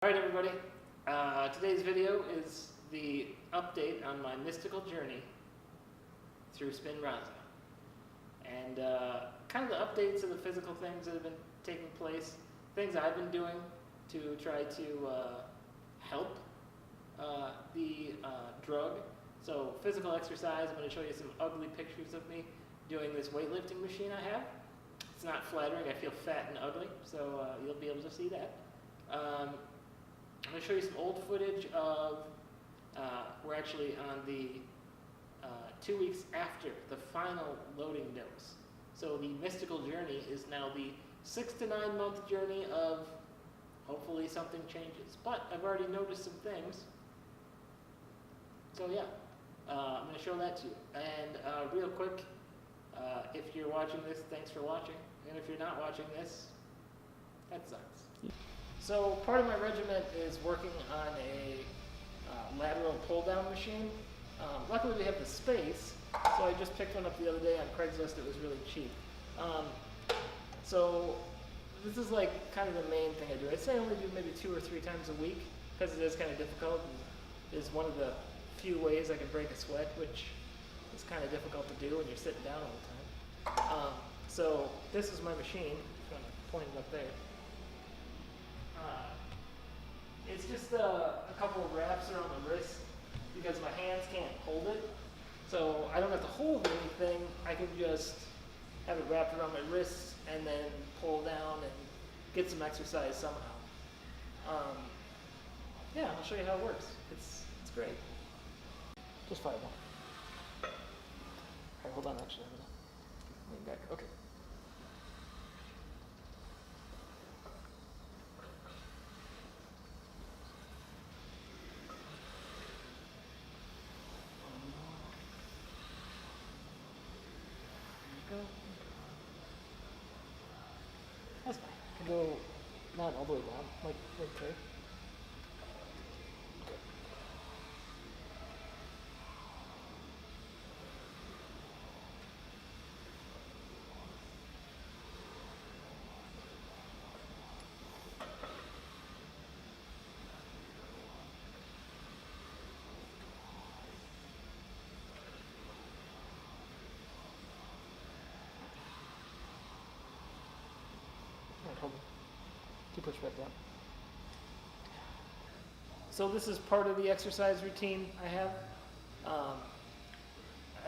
Alright everybody, today's video is the update on my mystical journey through Spinraza. And kind of the updates of the physical things that have been taking place, things I've been doing to try to help the drug. So physical exercise, I'm going to show you some ugly pictures of me doing this weightlifting machine I have. It's not flattering, I feel fat and ugly, so you'll be able to see that. I'm going to show you some old footage of, we're actually on the 2 weeks after the final loading dose. So the mystical journey is now the 6 to 9 month journey of hopefully something changes. But I've already noticed some things. So yeah, I'm going to show that to you. And real quick, if you're watching this, thanks for watching. And if you're not watching this, that sucks. So part of my regiment is working on a lateral pull-down machine. Luckily we have the space, so I just picked one up the other day on Craigslist. It was really cheap. So this is like kind of the main thing I do. I'd say I only do maybe 2 or 3 times a week because it is kind of difficult. It is one of the few ways I can break a sweat, which is kind of difficult to do when you're sitting down all the time. So this is my machine. I'm pointing up there. It's just a couple of wraps around the wrist because my hands can't hold it. So I don't have to hold anything. I can just have it wrapped around my wrists and then pull down and get some exercise somehow. Yeah, I'll show you how it works. It's great. Just 5 more. Alright, hold on actually. I'm gonna lean back. Okay. Go. That's fine. I can go not all the way down, like right there. Okay. Hold on. Keep push back down. So this is part of the exercise routine I have.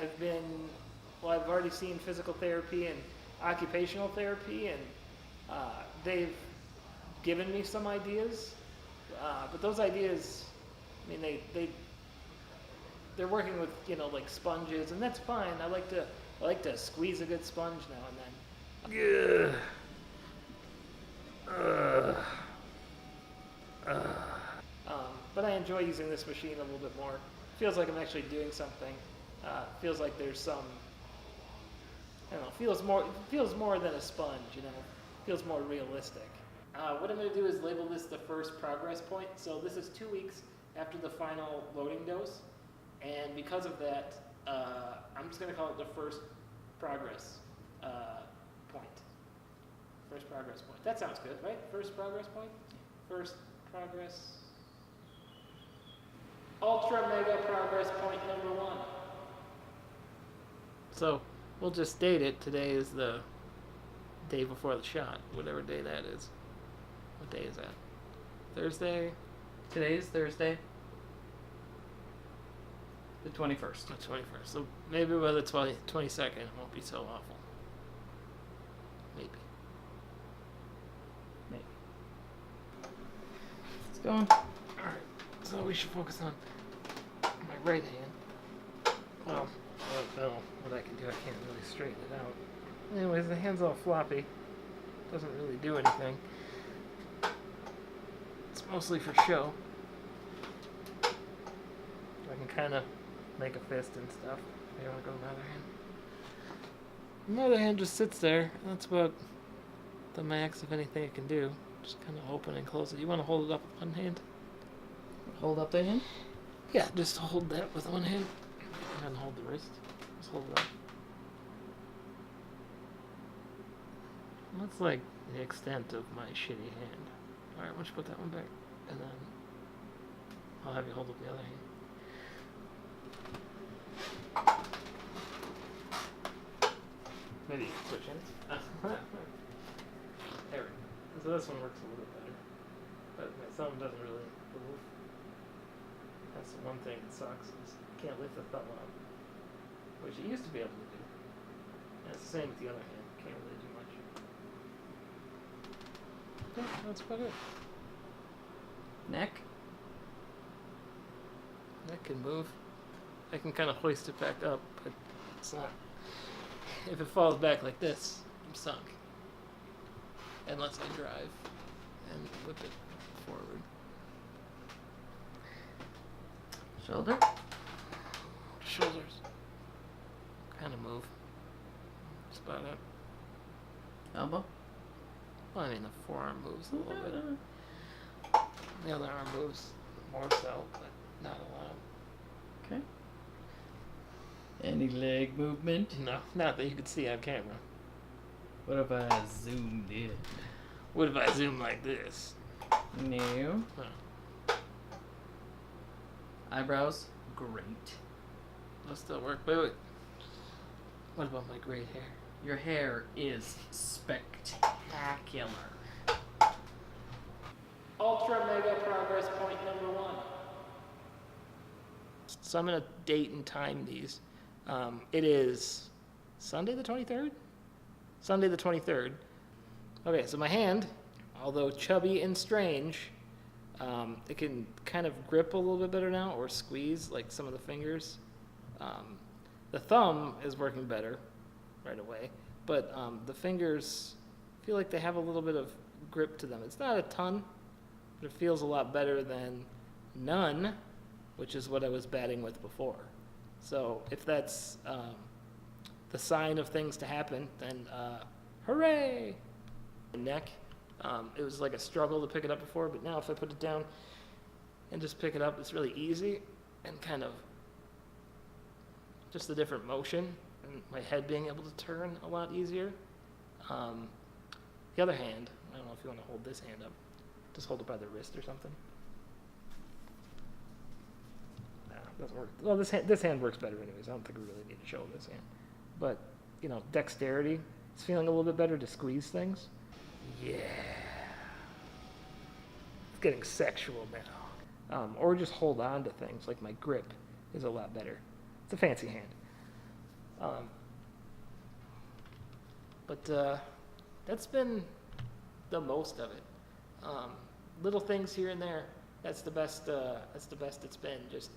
I've already seen physical therapy and occupational therapy, and they've given me some ideas. But those ideas, I mean, they're working with, like sponges, and that's fine. I like to squeeze a good sponge now and then. Yeah. But I enjoy using this machine a little bit more. Feels like I'm actually doing something. Feels like there's some, I don't know, feels more than a sponge, feels more realistic. What I'm going to do is label this the first progress point. So this is 2 weeks after the final loading dose, and because of that, I'm just going to call it the first progress point. First progress point. That sounds good, right? First progress point? First progress. Ultra mega progress point number 1. So we'll just date it. Today is the day before the shot, whatever day that is. What day is that? Thursday? Today is Thursday, the 21st. The 21st. So maybe by the 22nd it won't be so awful. Maybe. It's going. Alright, so we should focus on my right hand. Well, I don't know what I can do. I can't really straighten it out. Anyways, the hand's all floppy. Doesn't really do anything. It's mostly for show. I can kind of make a fist and stuff. Maybe I'll go with the other hand. The other hand just sits there. That's about the max of anything it can do. Just kind of open and close it. You want to hold it up with one hand? Hold up the hand? Yeah, just hold that with one hand. And hold the wrist. Just hold it up. That's like the extent of my shitty hand. Alright, why don't you put that one back? and then I'll have you hold up the other hand. Maybe you can switch hands. There we go. So this one works a little bit better. But my thumb doesn't really move. That's the one thing that sucks, is you can't lift the thumb up, which you used to be able to do. And it's the same with the other hand. Can't really do much. Yeah, that's about it. Neck. That can move. I can kind of hoist it back up, but it's not. If it falls back like this, I'm sunk. Unless I drive and whip it forward. Shoulder. Shoulders kind of move. That's about it. Elbow. Well, I mean, the forearm moves a little bit. The other arm moves more so, but not a lot. Okay. Any leg movement? No, not that you could see on camera. What if I zoomed in? What if I zoom like this? No. Huh. Eyebrows? Great. That'll still work. Wait. What about my gray hair? Your hair is spectacular. Ultra mega progress point number 1. So I'm going to date and time these. It is Sunday the 23rd? Sunday the 23rd. Okay, so my hand, although chubby and strange, it can kind of grip a little bit better now, or squeeze like some of the fingers. The thumb is working better right away, but the fingers feel like they have a little bit of grip to them. It's not a ton, but it feels a lot better than none, which is what I was batting with before. So if that's the sign of things to happen, then hooray! The neck, it was like a struggle to pick it up before, but now if I put it down and just pick it up, it's really easy, and kind of just a different motion, and my head being able to turn a lot easier. The other hand, I don't know if you want to hold this hand up, just hold it by the wrist or something. Doesn't work. Well, this hand works better anyways. I don't think we really need to show this hand. But, you know, dexterity. It's feeling a little bit better to squeeze things. Yeah. It's getting sexual now. Or just hold on to things. Like my grip is a lot better. It's a fancy hand. But that's been the most of it. Little things here and there. That's the best it's been. Just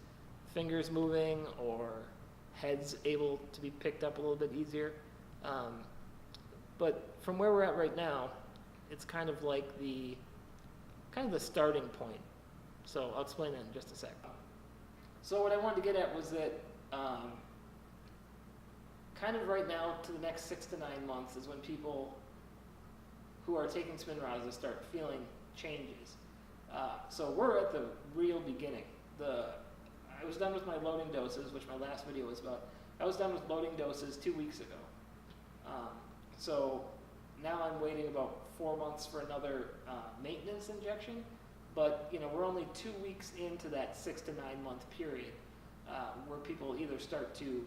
fingers moving, or heads able to be picked up a little bit easier. But from where we're at right now, it's kind of like the starting point. So I'll explain that in just a sec. So what I wanted to get at was that kind of right now to the next 6 to 9 months is when people who are taking Spinraza start feeling changes. So we're at the real beginning. I was done with my loading doses, which my last video was about. I was done with loading doses 2 weeks ago. So now I'm waiting about 4 months for another maintenance injection. But you know, we're only 2 weeks into that 6 to 9 month period where people either start to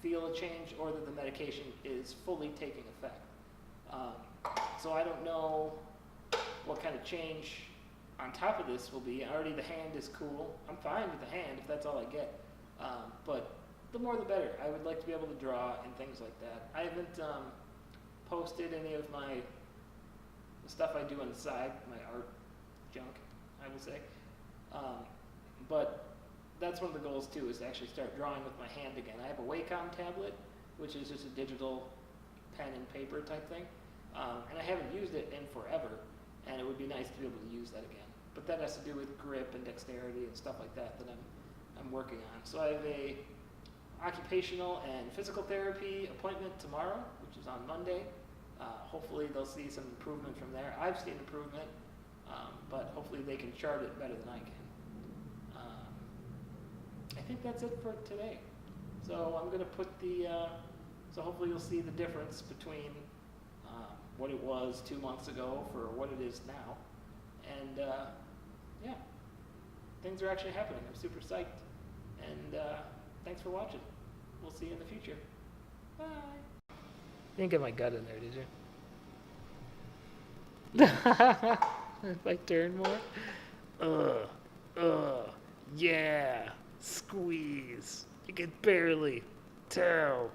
feel a change or that the medication is fully taking effect. So I don't know what kind of change on top of this will be. Already the hand is cool. I'm fine with the hand if that's all I get. But the more the better. I would like to be able to draw and things like that. I haven't posted any of the stuff I do on the side, my art junk, I would say. But that's one of the goals too, is to actually start drawing with my hand again. I have a Wacom tablet, which is just a digital pen and paper type thing. And I haven't used it in forever, and it would be nice to be able to use that again. But that has to do with grip and dexterity and stuff like that I'm working on. So I have a occupational and physical therapy appointment tomorrow, which is on Monday. Hopefully they'll see some improvement from there. I've seen improvement, but hopefully they can chart it better than I can. I think that's it for today. So I'm going to put so hopefully you'll see the difference between what it was 2 months ago for what it is now. And yeah, things are actually happening. I'm super psyched. And thanks for watching. We'll see you in the future. Bye. You didn't get my gut in there, did you? If I turn more. Yeah. Squeeze. You can barely tell.